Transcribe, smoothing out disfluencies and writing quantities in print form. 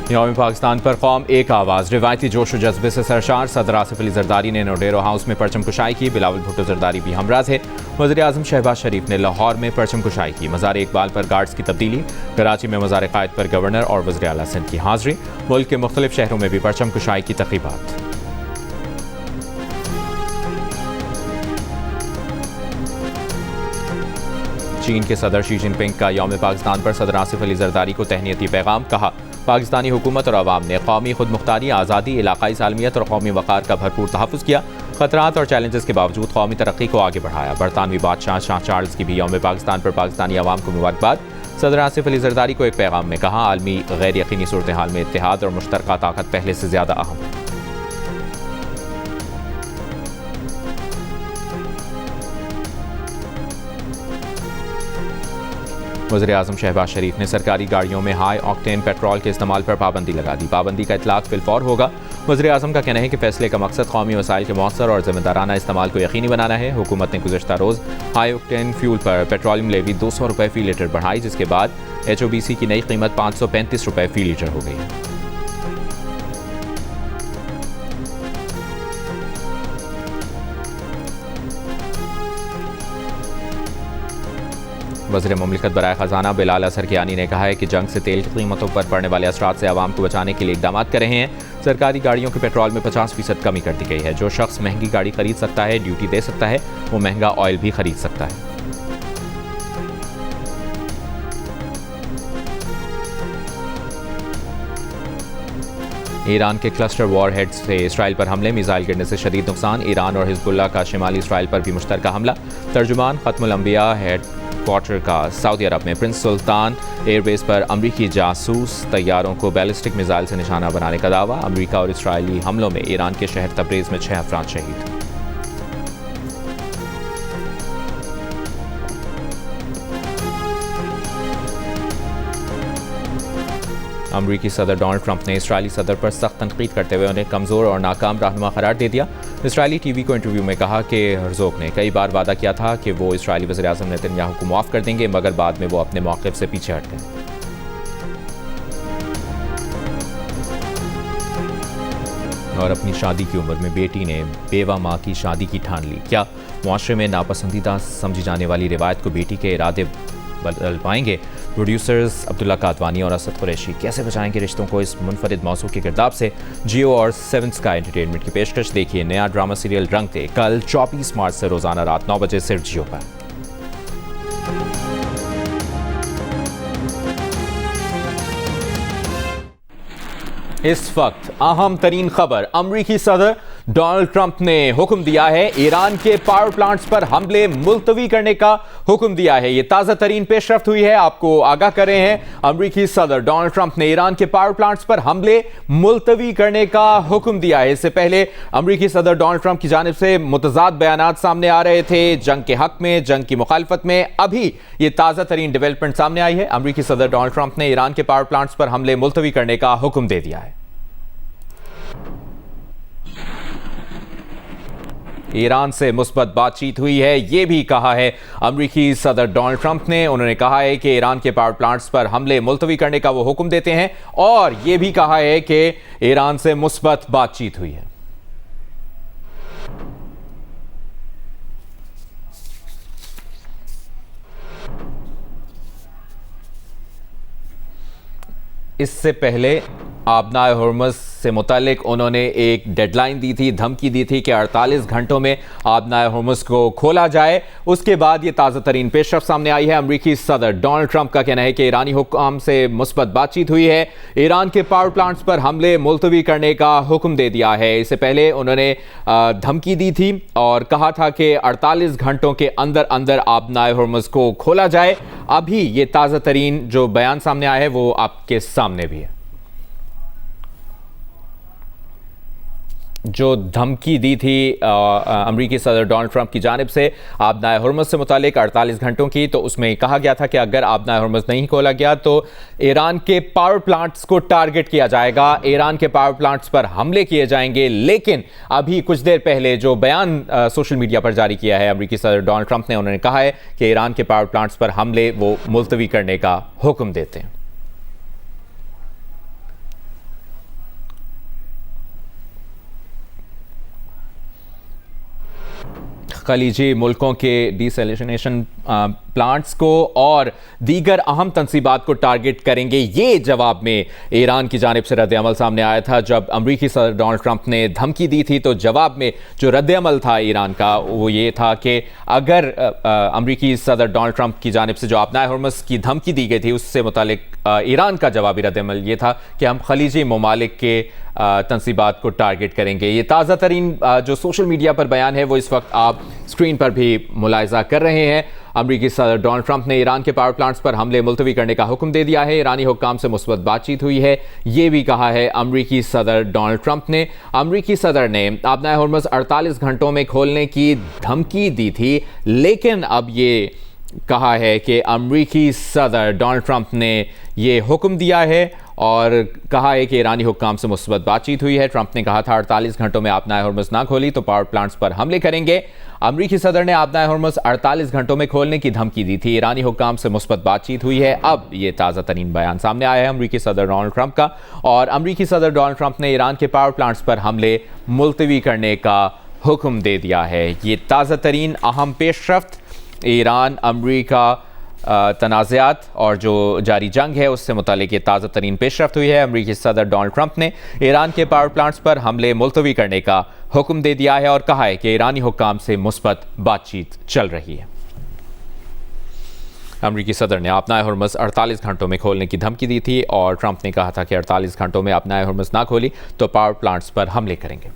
यौम पाकिस्तान पर कौम एक आवाज़, रिवायती जोश व जज्बे से सरशार सदर आसिफ अली जरदारी ने नोडेरो हाउस में परचम कुशाई की। बिलावल भुट्टो जरदारी भी हमरा थे। वज़ीर आज़म शहबाज शरीफ ने लाहौर में परचम कुशाई की। मज़ार इकबाल पर गार्ड्स की तब्दीली, कराची में मज़ार क़ायद पर गवर्नर और वज़ीर आला सिंध की हाज़िरी। मुल्क के मुख्तलिफ शहरों में भी परचम कुशाई की तक़रीबात। चीन के सदर शी जिनपिंग का यौम पाकिस्तान पर सदर आसिफ अली जरदारी को तहनीती पैगाम। कहा, पाकिस्तानी हुकूमत और अवाम ने कौमी खुद मुख्तारी, आज़ादी, इलाकाई सालमियत और कौमी वक़ार का भरपूर तहफ़्फ़ुज़ किया। ख़तरात और चैलेंजेस के बावजूद कौमी तरक्की को आगे बढ़ाया। बरतानवी बादशाह शाह चार्ल्स की भी यौम पाकिस्तान पर पाकिस्तानी अवाम को मुबारकबाद। सदर आसिफ अली जरदारी को एक पैगाम में कहा, आलमी गैर यकीनी सूरत हाल में इत्तेहाद और मुश्तरका ताकत पहले से ज़्यादा अहम है। वज़ीर आज़म शहबाज शरीफ ने सरकारी गाड़ियों में हाई ऑक्टेन पेट्रोल के इस्तेमाल पर पाबंदी लगा दी। पाबंदी का इतलाक़ फिलफौर होगा। वज़ीर आज़म का कहना है कि फैसले का मकसद कौमी वसाइल के मौसर और ज़िम्मेदाराना इस्तेमाल को यकीनी बनाना है। हुकूमत ने गुज़श्ता रोज़ हाई ऑक्टेन फ्यूल पर पेट्रोलियम लेवी 200 रुपये फ़ी लीटर बढ़ाई, जिसके बाद HOBC की नई कीमत 535 रुपये फ़ी लीटर हो गई है। वज़ीर मुमलिकत बराए ख़जाना बिलाल असर कियानी ने कहा है कि जंग से तेल की कीमतों पर पड़ने वाले असरात से आवाम को बचाने के लिए इक़दाम कर रहे हैं। सरकारी गाड़ियों के पेट्रोल में 50% कमी कर दी गई है। जो शख्स महंगी गाड़ी खरीद सकता है, ड्यूटी दे सकता है, वो महंगा ऑयल भी खरीद सकता है। ईरान के क्लस्टर वॉर हेड से इसराइल पर हमले, मिसाइल गिरने से शदीद नुकसान। ईरान और हिजबुल्लाह का शिमाली इसराइल पर भी मुश्तरका हमला। तर्जुमान ख़त्मुल अंबिया हेड क्वार्टर का सऊदी अरब में प्रिंस सुल्तान एयरबेस पर अमरीकी जासूस तैयारों को बैलिस्टिक मिसाइल से निशाना बनाने का दावा। अमरीका और इसराइली हमलों में ईरान के शहर तब्रेज़ में 6 अफराद शहीद। अमरीकी सदर डोनाल्ड ट्रंप ने इसराइली सदर पर सख्त तनकीद करते हुए उन्हें कमज़ोर और नाकाम रहनुमा करार दे दिया। इसराइली टीवी को इंटरव्यू में कहा कि हर्ज़ोग ने कई बार वादा किया था कि वो इसराइली वज़ीर आज़म नेतन्याहू को माफ़ कर देंगे, मगर बाद में वो अपने मौक़िफ़ से पीछे हट गए। और अपनी शादी की उम्र में बेटी ने बेवा माँ की शादी की ठान ली। क्या मुआशरे में नापसंदीदा समझी जाने वाली रिवायत को बेटी के इरादे बदल पाएंगे? प्रोड्यूसर्स अब्दुल्ला कादवानी और असद कुरैशी कैसे बचाएंगे रिश्तों को? इस मुनफरिद मौजू के किरदार से जियो और 7 स्काई एंटरटेनमेंट की पेशकश। देखिए नया ड्रामा सीरियल रंग दे कल 24 मार्च से रोजाना रात 9 बजे सिर्फ जियो पर। इस वक्त अहम तरीन खबर, अमरीकी सदर डोनाल्ड ट्रंप ने हुक्म दिया है, ईरान के पावर प्लांट्स पर हमले मुलतवी करने का हुक्म दिया है। यह ताज़ा तरीन पेशरफ्त हुई है, आपको आगाह कर रहे हैं। अमरीकी सदर डोनाल्ड ट्रंप ने ईरान के पावर प्लांट्स पर हमले मुलतवी करने का हुक्म दिया है। इससे पहले अमरीकी सदर डोनाल्ड ट्रंप की जानिब से मुतज़ाद बयानात सामने आ रहे थे, जंग के हक में, जंग की मुखालफत में। अभी ये ताज़ा तरीन डेवलपमेंट सामने आई है। अमरीकी सदर डोनाल्ड ट्रंप ने ईरान के पावर प्लांट्स पर हमले मुलतवी करने का हुक्म दे दिया है। ईरान से मुस्बत बातचीत हुई है, यह भी कहा है अमरीकी सदर डोनाल्ड ट्रंप ने। उन्होंने कहा है कि ईरान के पावर प्लांट्स पर हमले मुलतवी करने का वो हुक्म देते हैं, और यह भी कहा है कि ईरान से मुस्बत बातचीत हुई है। इससे पहले आबनाए हुर्मुज़ से मुतालिक उन्होंने एक डेडलाइन दी थी, धमकी दी थी कि 48 घंटों में आबनाए हुर्मुज़ को खोला जाए। उसके बाद ये ताज़ा तरीन पेशरफ्त सामने आई है। अमरीकी सदर डोनाल्ड ट्रंप का कहना है कि ईरानी हुक्म से मुस्बत बातचीत हुई है, ईरान के पावर प्लांट्स पर हमले मुलतवी करने का हुक्म दे दिया है। इससे पहले उन्होंने धमकी दी थी और कहा था कि 48 घंटों के अंदर अंदर आबनाए हुर्मुज़ को खोला जाए। अभी ये ताज़ा तरीन जो बयान सामने आया है वो आपके सामने भी है। जो धमकी दी थी अमरीकी सदर डोनाल्ड ट्रंप की जानिब से आबनाए हुर्मुज़ से मुतालिक 48 घंटों की, तो उसमें कहा गया था कि अगर आबनाए हुर्मुज़ नहीं खोला गया तो ईरान के पावर प्लांट्स को टारगेट किया जाएगा, ईरान के पावर प्लांट्स पर हमले किए जाएंगे। लेकिन अभी कुछ देर पहले जो बयान सोशल मीडिया पर जारी किया है अमरीकी सदर डोनाल्ड ट्रंप ने, उन्होंने कहा है कि ईरान के पावर प्लांट्स पर हमले वो मुलतवी करने का हुक्म देते हैं। खलीजी मुल्कों के डिसैलिनेशन प्लांट्स को और दीगर अहम तंसीबात को टारगेट करेंगे। ये जवाब में ईरान की जानिब से रद्द-ए-अमल सामने आया था। जब अमरीकी सदर डोनाल्ड ट्रंप ने धमकी दी थी तो जवाब में जो रद्द-ए-अमल था ईरान का वो ये था कि अगर अमरीकी सदर डोनाल्ड ट्रंप की जानिब से जो आपनाए हुर्मुज़ की धमकी दी गई थी उससे मुतालिक ईरान का जवाबी रद्द-ए-अमल ये था कि हम खलीजी ममालिक के तंसीबात को टारगेट करेंगे। ये ताज़ा तरीन जो सोशल मीडिया पर बयान है वो इस वक्त आप स्क्रीन पर भी मुलाहिज़ा कर रहे हैं। अमरीकी सदर डोनाल्ड ट्रंप ने ईरान के पावर प्लांट्स पर हमले मुलतवी करने का हुक्म दे दिया है। ईरानी हुक्काम से मुस्बत बातचीत हुई है, ये भी कहा है अमरीकी सदर डोनाल्ड ट्रंप ने। अमरीकी सदर ने आपनाए हुर्मुज़ 48 घंटों में खोलने की धमकी दी थी, लेकिन अब ये कहा है कि अमरीकी सदर डोनाल्ड ट्रंप ने ये हुक्म दिया है और कहा है कि ईरानी हुक्काम से मुस्बत बातचीत हुई है। ट्रंप ने कहा था 48 घंटों में आपनाए हुर्मुज़ ना खोली तो पावर प्लांट्स पर हमले करेंगे। अमरीकी सदर ने आपनाए हुर्मुज़ 48 घंटों में खोलने की धमकी दी थी। ईरानी हुक्काम से मुस्बत बातचीत हुई है। अब ये ताज़ा तरीन बयान सामने आया है अमरीकी सदर डोनाल्ड ट्रंप का, और अमरीकी सदर डोनाल्ड ट्रंप ने ईरान के पावर प्लांट्स पर हमले मुलतवी करने का हुक्म दे दिया है। ये ताज़ा तरीन अहम पेशरफ्त ईरान अमरीका तनाज़ात और जो जारी जंग है उससे मुतालिक ये ताज़ा तरीन पेशरफ्त हुई है। अमरीकी सदर डोनाल्ड ट्रंप ने ईरान के पावर प्लांट्स पर हमले मुलतवी करने का हुक्म दे दिया है और कहा है कि ईरानी हुक्काम से मुस्बत बातचीत चल रही है। अमरीकी सदर ने आपनाए हुर्मुज़ 48 घंटों में खोलने की धमकी दी थी और ट्रंप ने कहा था कि 48 घंटों में आपनाए हुर्मुज़ ना खोली तो पावर प्लांट्स पर हमले करेंगे।